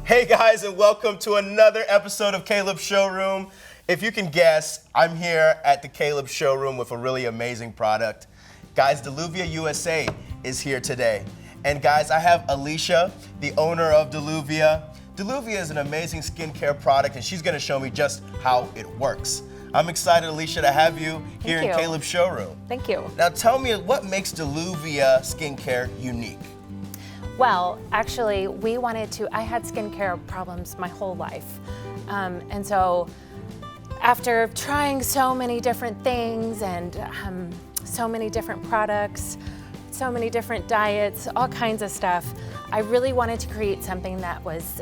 Hey guys, and welcome to another episode of Caleb Showroom. If you can guess, I'm here at the Caleb Showroom with a really amazing product. Guys, Deluvia USA is here today. And guys, I have Alicia, the owner of Deluvia. Deluvia is an amazing skincare product, and she's gonna show me just how it works. I'm excited, Alicia, to have you here in Caleb Showroom. Thank you. Now tell me, what makes Deluvia skincare unique? Well, actually, I had skincare problems my whole life. And so after trying so many different things and so many different products, so many different diets, all kinds of stuff, I really wanted to create something that was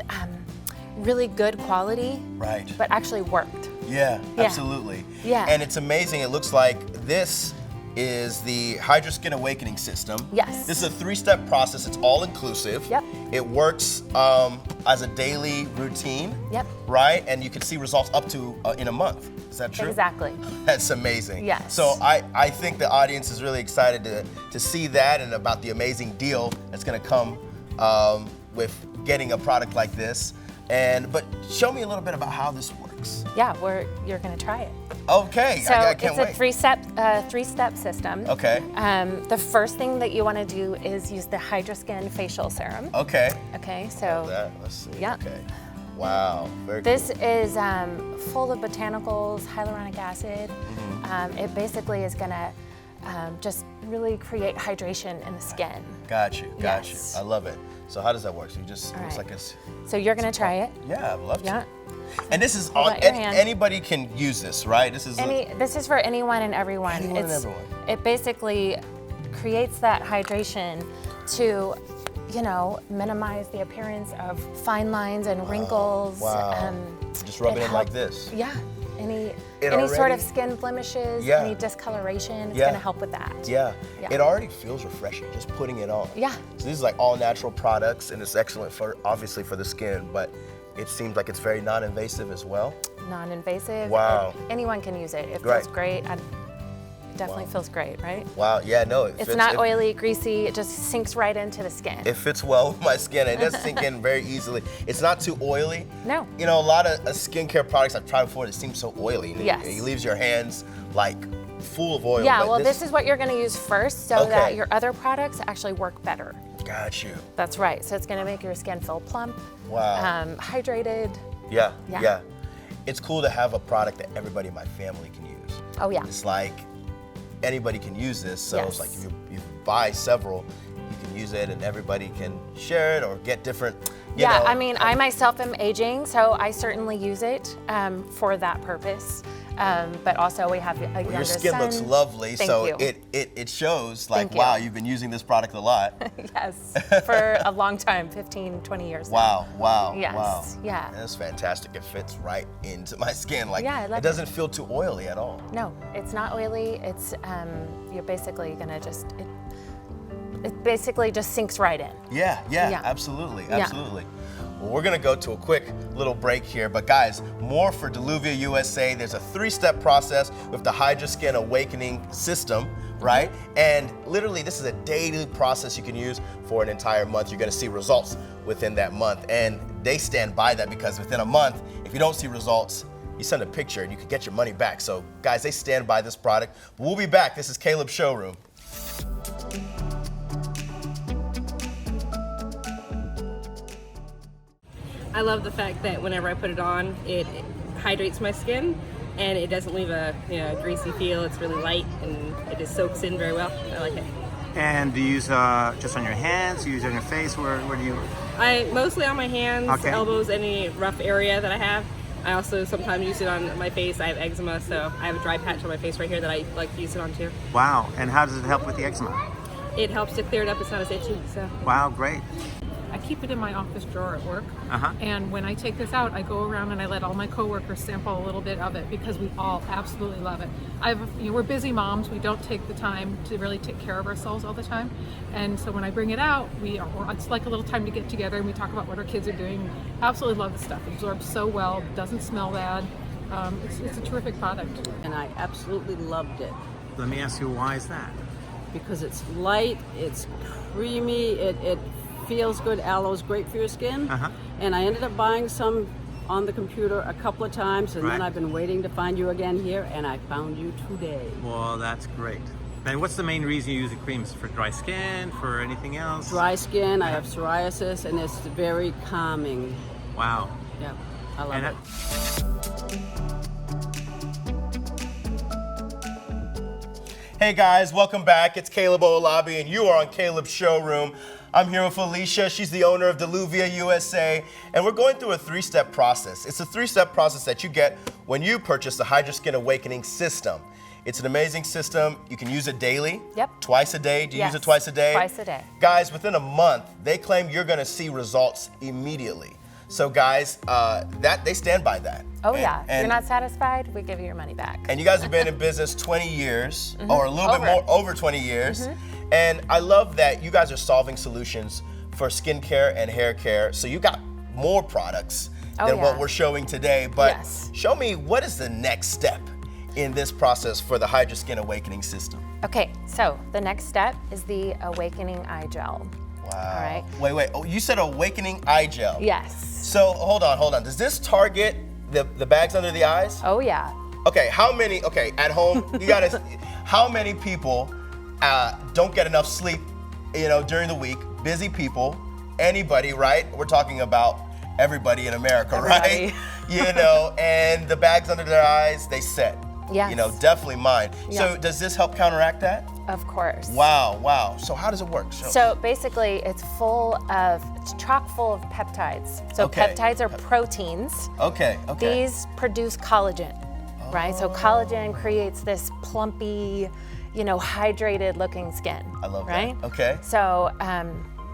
really good quality, right, but actually worked. Yeah, absolutely. Yeah. And it's amazing. It looks like this is the HydraSkin Awakening System. Yes. This is a 3-step process. It's all inclusive. Yep. It works as a daily routine. Yep. Right? And you can see results up to in a month. Is that true? Exactly. That's amazing. Yes. So I think the audience is really excited to see that and about the amazing deal that's going to come with getting a product like this. But show me a little bit about how this works. Yeah, you're going to try it. Okay, so I can't wait. It's a three-step system. Okay. The first thing that you want to do is use the HydraSkin facial serum. Okay. Okay, so Let's see. Yeah. Okay. Wow. Very this cool. is full of botanicals, hyaluronic acid. Mm-hmm. It basically is going to just really create hydration in the skin. Got you. Yes. I love it. So how does that work? So you just All looks right. like it's. So you're going to try it. Yeah, I'd love Yeah. to. And this is Hold out your hand. anybody can use this, right? This is This is for anyone and everyone. Anyone and everyone. It basically creates that hydration to, minimize the appearance of fine lines and wrinkles. Wow. Just rub it in like this. Yeah. Any already- sort of skin blemishes, Yeah. any discoloration, it's Yeah. going to help with that. Yeah. Yeah. It already feels refreshing just putting it on. Yeah. So these is like all natural products, and it's excellent obviously for the skin, but it seems like it's very non-invasive as well. Non-invasive. Wow. Anyone can use it. It Right. feels great. It definitely feels great, right? Wow. Yeah. No. It's not oily, greasy. It just sinks right into the skin. It fits well with my skin. It does sink in very easily. It's not too oily. No. You know, a lot of skincare products I've tried before that seem so oily. Yes. It leaves your hands like full of oil. Yeah, but well, this is what you're going to use first so that your other products actually work better. Got you. That's right. So it's going to make your skin feel plump, Wow. Hydrated. Yeah. It's cool to have a product that everybody in my family can use. Oh, yeah. It's like anybody can use this. So it's Yes. like if you buy several, you can use it and everybody can share it or get different. Yeah, I mean, I myself am aging, so I certainly use it for that purpose. But also we have a younger son. Your skin looks lovely, Thank so you. it shows like, Thank you. wow, you've been using this product a lot. Yes, for a long time, 15, 20 years now. Wow. Yes, Wow. yeah. That's fantastic. It fits right into my skin. Like, Yeah, I love it doesn't feel too oily at all. No, it's not oily. It's, you're basically gonna it basically just sinks right in. Yeah, Yeah. absolutely. Yeah. Well, we're gonna go to a quick little break here, but guys, more for Deluvia USA. There's a 3-step process with the HydraSkin Awakening System, right? And literally, this is a daily process you can use for an entire month. You're gonna see results within that month, and they stand by that because within a month, if you don't see results, you send a picture and you can get your money back. So guys, they stand by this product. We'll be back. This is Caleb Showroom. I love the fact that whenever I put it on, it hydrates my skin and it doesn't leave a greasy feel. It's really light and it just soaks in very well. I like it. And do you use just on your hands? Do you use it on your face? Where do you? I mostly on my hands, Okay. elbows, any rough area that I have. I also sometimes use it on my face. I have eczema, so I have a dry patch on my face right here that I like to use it on too. Wow. And how does it help with the eczema? It helps to clear it up. It's not as itchy. So. Wow, great. I keep it in my office drawer at work, Uh-huh. and when I take this out, I go around and I let all my coworkers sample a little bit of it because we all absolutely love it. We're busy moms; we don't take the time to really take care of ourselves all the time, and so when I bring it out, it's like a little time to get together and we talk about what our kids are doing. Absolutely love the stuff; it absorbs so well, doesn't smell bad. It's a terrific product. And I absolutely loved it Let me ask you, why is that? because it's light, it's creamy, it feels good. Aloe's great for your skin. Uh-huh. And I ended up buying some on the computer a couple of times, and then Right. I've been waiting to find you again here, and I found you today. Well, that's great. And what's the main reason you use the creams? For dry skin? For anything else? Dry skin, I have psoriasis, and it's very calming. Wow. Yeah, I love And it. Hey guys, welcome back. It's Caleb Owolabi, and you are on Caleb Showroom. I'm here with Alicia. She's the owner of Deluvia USA, and we're going through a three-step process. It's a three-step process that you get when you purchase the HydraSkin Awakening system. It's an amazing system. You can use it daily. Yep. Twice a day. Do you use Yes, it twice a day? twice a day. Guys, within a month, they claim you're going to see results immediately. So guys, they stand by that. Oh And- yeah. If and- you're not satisfied, we give you your money back. and you guys have been in business 20 years, or a little bit Over. more, over 20 years. And I love that you guys are solving solutions for skincare and hair care. So you got more products than yeah. what we're showing today. But Yes. show me, what is the next step in this process for the HydraSkin Awakening system? Okay, so the next step is the Awakening Eye Gel. Wow. All right. Wait. Oh, you said Awakening Eye Gel. Yes. So hold on. Does this target the bags under the eyes? Oh yeah. Okay, at home, you gotta, how many people don't get enough sleep, during the week? Busy people, anybody, right? We're talking about everybody in America, Everybody. right? And the bags under their eyes, they set. Yes. Definitely mine. So Yeah. does this help counteract that? Of course. Wow. So how does it work? So basically, it's chock full of peptides. So Okay. peptides are proteins. Okay. These produce collagen, right? So collagen creates this plumpy, hydrated looking skin. I love that. right? Okay. So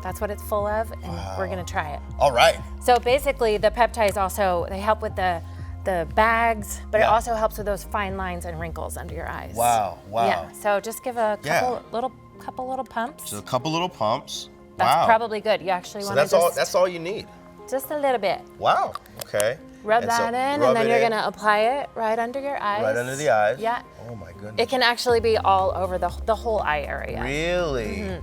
that's what it's full of, and we're gonna try it. All right. So basically, the peptides also, they help with the bags, but it Yeah. also helps with those fine lines and wrinkles under your eyes. Wow. Yeah. So just give a Yeah. couple little pumps. So a couple little pumps. That's wow. probably good. You actually So want to that's all. just That's all you need. just a little bit. Wow. Okay. Rub And so that in, rub and then it you're in. gonna apply it right under your eyes. Right under the eyes. Yeah. Oh my goodness. It can actually be all over the whole eye area. Really?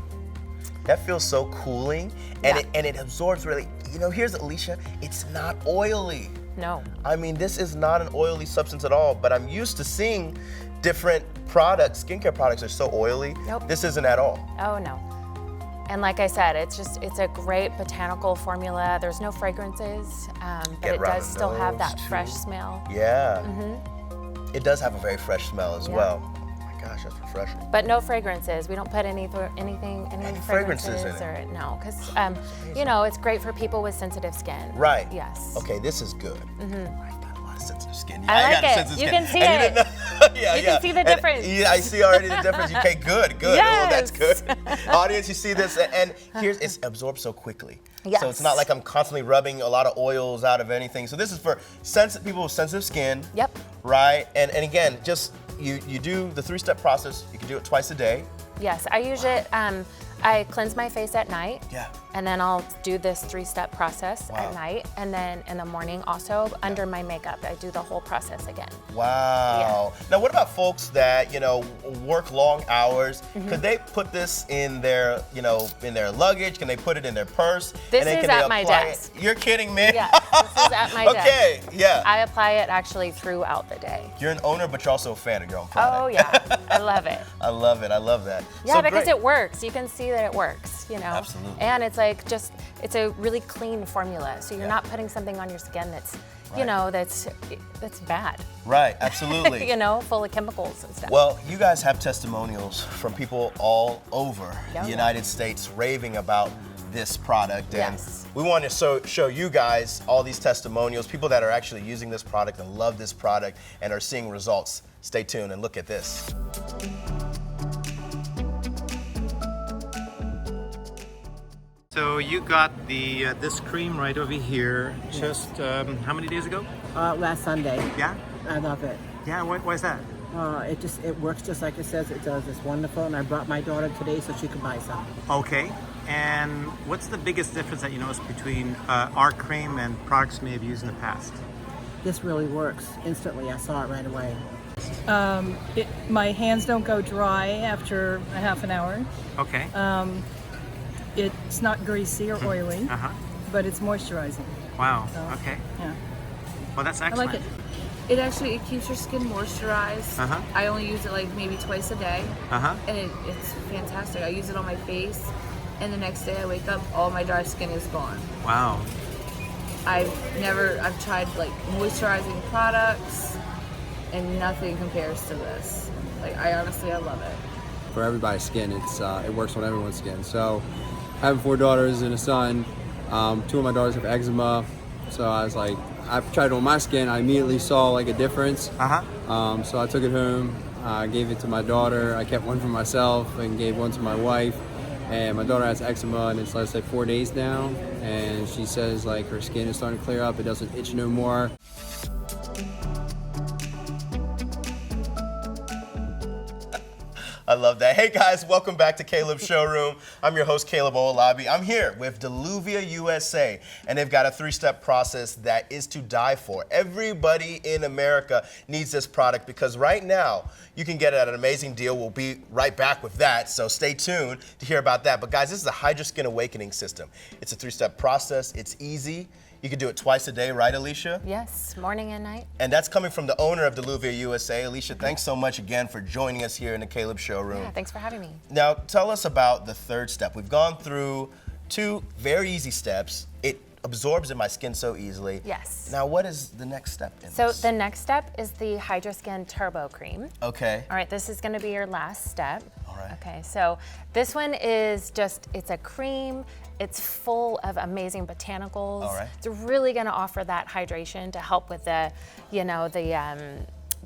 That feels so cooling, and Yeah. it absorbs really. Here's Alicia. It's not oily. No. I mean, this is not an oily substance at all. But I'm used to seeing different products. Skincare products are so oily. Nope. This isn't at all. Oh no. And like I said, it's a great botanical formula. There's no fragrances, but Get it around does the still have nose, that too. fresh smell. Yeah. It does have a very fresh smell as Yeah. well. Oh my gosh, that's refreshing. But no fragrances. We don't put any Any fragrances fragrances in it? or no, because it's great for people with sensitive skin. Right. Yes. Okay, this is good. I got a lot of sensitive skin. I like got it. sensitive You skin. can see And you it. didn't know- yeah, You yeah. can see the And- difference. yeah, I see already the difference. Okay, good. Oh, that's Yes. good. Audience, you see this, and it's absorbed so quickly. So it's Yes. not like I'm constantly rubbing a lot of oils out of anything. So this is for people with sensitive skin. Yep. Right. And again, just you do the three-step process. You can do it twice a day. Yes, I use it. I cleanse my face at night. Yeah. And then I'll do this three-step process Wow. at night, and then in the morning also under my makeup, I do the whole process again. Wow. Now, what about folks that work long hours? Mm-hmm. Could they put this in their in their luggage? Can they put it in their purse? This And then is can they at my apply desk. It? You're kidding me? Yes, this is at my desk. Okay. Yeah. I apply it actually throughout the day. You're an owner, but you're also a fan of your own Oh product. yeah, I love it. I love it. I love that. Yeah, So because great. it works. You can see that it works, Absolutely. And it's like it's a really clean formula. So you're not putting something on your skin that's, that's bad. Right. Absolutely. Full of chemicals and stuff. Well, you guys have testimonials from people all over Yeah. the United States raving about this product. And Yes. we want to show you guys all these testimonials, people that are actually using this product and love this product and are seeing results. Stay tuned and look at this. So you got this cream right over here just how many days ago? Last Sunday. Yeah? I love it. Yeah, why is that? It works just like it says it does. It's wonderful, and I brought my daughter today so she could buy some. Okay. And what's the biggest difference that you notice between our cream and products you may have used in the past? This really works instantly. I saw it right away. My hands don't go dry after a half an hour. Okay. It's not greasy or oily, but it's moisturizing. Wow. So, Okay. Yeah. Well, that's I excellent. like it. It keeps your skin moisturized. I only use it like maybe twice a day, and it's fantastic. I use it on my face, and the next day I wake up, all my dry skin is gone. Wow. I've tried like moisturizing products, and nothing compares to this. Like I love it. For everybody's skin, it works on everyone's skin. So, having 4 daughters and a son, 2 of my daughters have eczema. So I was like, I tried it on my skin. I immediately saw like a difference. So I took it home, gave it to my daughter. I kept one for myself and gave one to my wife. And my daughter has eczema, and it's let's say 4 days now. And she says like her skin is starting to clear up. It doesn't itch no more. I love that. Hey guys, welcome back to Caleb Showroom. I'm your host, Caleb Owolabi. I'm here with Deluvia USA, and they've got a 3-step process that is to die for. Everybody in America needs this product because right now you can get it at an amazing deal. We'll be right back with that, so stay tuned to hear about that. But guys, this is a HydraSkin awakening system. It's a 3-step process. It's easy. You can do it twice a day, right, Alicia? Yes, morning and night. And that's coming from the owner of Deluvia USA. Alicia, thanks so much again for joining us here in the Caleb Showroom. Yeah, thanks for having me. Now, tell us about the 3rd step. We've gone through 2 very easy steps. It absorbs in my skin so easily. Yes. Now, what is the next step in So this? the next step is the HydraSkin Turbo Cream. Okay. All right, this is gonna be your last step. All right. Okay, so this one is it's a cream. It's full of amazing botanicals. All right. It's really gonna offer that hydration to help with the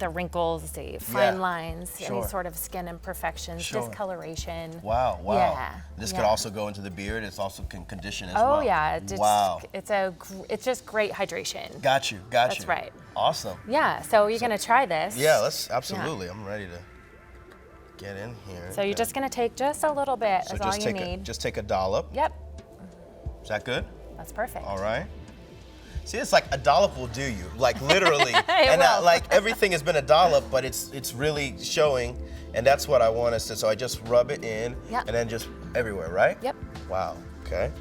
wrinkles, the fine lines, any Sure. sort of skin imperfections, Sure. discoloration. Wow, wow. Yeah. This yeah. could also go into the beard. It's also can condition as well. Oh yeah, Wow. it's just great hydration. Got you, got you. That's right. Awesome. Yeah, so you're gonna try this. Yeah, let's, absolutely. I'm ready to get in here. So you're just gonna take just a little bit, So is all just you take need. just take a dollop. Yep, Is that good? that's perfect. All right. See, it's like a dollop will do you, like literally. And like everything has been a dollop, but it's really showing, and that's what I want us to. So I just rub it in, Yep. and then just everywhere, right? Yep. Wow. Okay.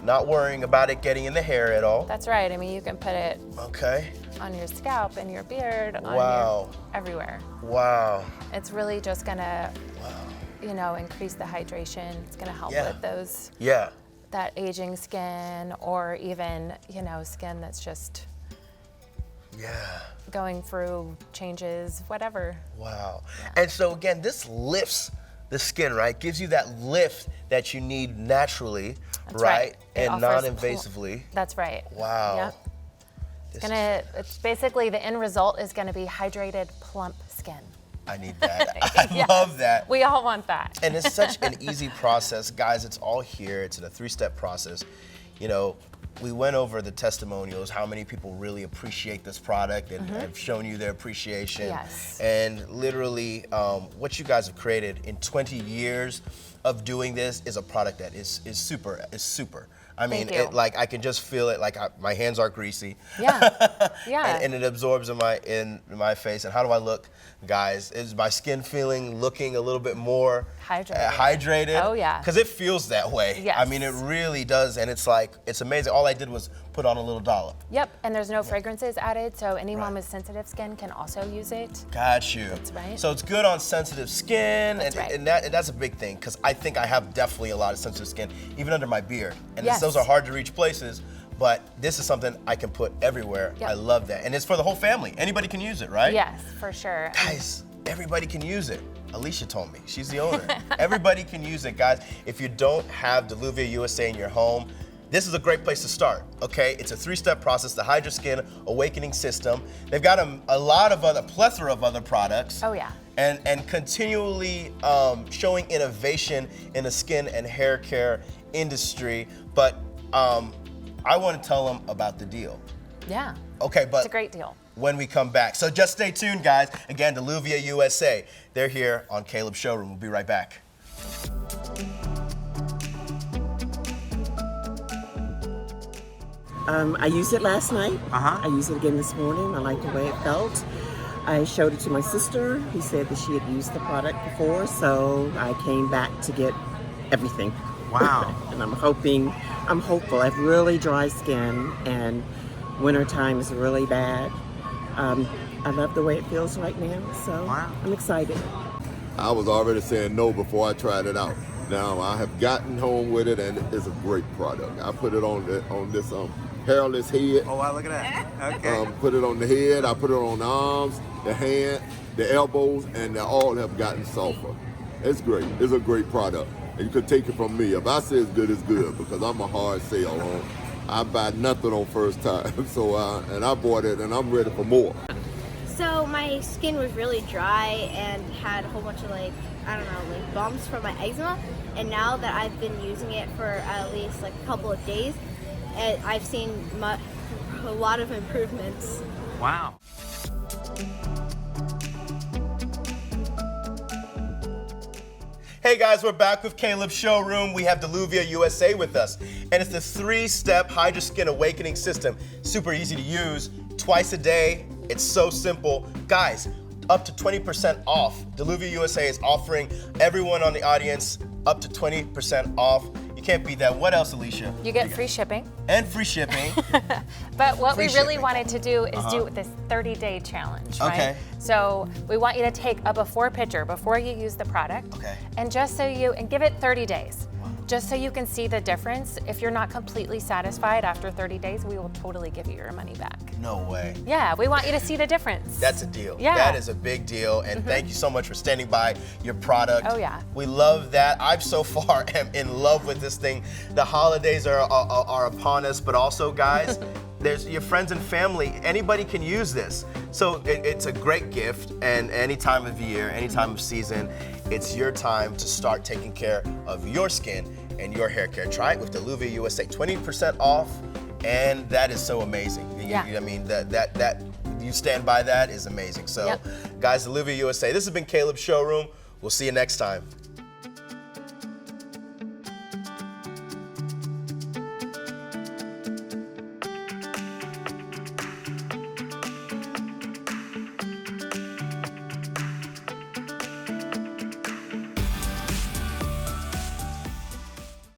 Not worrying about it getting in the hair at all. That's right. I mean, you can put it Okay. on your scalp, in your beard, on Wow. everywhere. Wow. It's really just gonna, increase the hydration. It's gonna help Yeah. with those, Yeah. that aging skin, or even, skin that's just Yeah. going through changes, whatever. Wow. And so again, this lifts the skin, right? Gives you that lift that you need naturally, That's right? It And offers non-invasively. That's right. Wow. Yep. This It's basically the end result is gonna be hydrated, plump skin. I need that. I love that. We all want that. And it's such an easy process. Guys, it's all here. It's in a 3-step process. We went over the testimonials, how many people really appreciate this product and have shown you their appreciation. Yes. And literally, what you guys have created in 20 years of doing this is a product that is super. I mean, Thank you. I can just feel it. My hands are greasy. Yeah. Yeah. and it absorbs in my face. And how do I look, guys? Is my skin looking a little bit more hydrated? Oh yeah. Because it feels that way. Yes. I mean, it really does, and it's amazing. All I did was put on a little dollop. Yep, and there's no fragrances added, so anyone with sensitive skin can also use it. Got you. That's right. So it's good on sensitive skin, That's right. and that's a big thing, because I think I have definitely a lot of sensitive skin, even under my beard. And Yes. those are hard to reach places, but this is something I can put everywhere. Yep. I love that. And it's for the whole family. Anybody can use it, right? Yes, for sure. Guys, everybody can use it. Alicia told me. She's the owner. Everybody can use it, guys. If you don't have Deluvia USA in your home, this is a great place to start, okay? It's a 3-step process, the HydraSkin Awakening System. They've got a plethora of other products. Oh, yeah. And continually showing innovation in the skin and hair care industry. But I want to tell them about the deal. Yeah. Okay, but It's a great deal. when we come back. So just stay tuned, guys. Again, Deluvia USA. They're here on Caleb Showroom. We'll be right back. I used it last night. I used it again this morning. I liked the way it felt. I showed it to my sister, who said that she had used the product before, so I came back to get everything. Wow. And I'm hopeful. I have really dry skin, and wintertime is really bad. I love the way it feels right now, so I'm excited. I was already saying no before I tried it out. Now I have gotten home with it, and it's a great product. I put it on this hairless head. Oh wow, look at that. Okay. Put it on the head. I put it on the arms, the hand, the elbows, and they all have gotten softer. It's great. It's a great product. And you can take it from me. If I say it's good, it's good, because I'm a hard sale on. I buy nothing on first time. So and I bought it, and I'm ready for more. So my skin was really dry and had a whole bunch of like bumps from my eczema, and now that I've been using it for at least like a couple of days, I've seen a lot of improvements. Wow. Hey guys, we're back with Caleb Showroom. We have Deluvia USA with us, and it's the 3-step HydraSkin awakening system. Super easy to use, twice a day. It's so simple. Guys, up to 20% off. Deluvia USA is offering everyone on the audience up to 20% off. You can't beat that. What else, Alicia? You get free shipping. And free shipping. But what Free we really shipping. wanted to do is do this 30-day challenge, right? Okay. So we want you to take a before picture before you use the product. Okay. And and give it 30 days. Just so you can see the difference. If you're not completely satisfied after 30 days, we will totally give you your money back. No way. Yeah, we want you to see the difference. That's a deal. Yeah. That is a big deal, and thank you so much for standing by your product. Oh, yeah. We love that. I so far am in love with this thing. The holidays are upon us, but also, guys, there's your friends and family. Anybody can use this. So it's a great gift, and any time of year, any time of season, it's your time to start taking care of your skin and your hair care. Try it with Deluvia USA, 20% off, and that is so amazing. Yeah. I mean, that you stand by that is amazing. So, Yep. guys, Deluvia USA, this has been Caleb Showroom. We'll see you next time.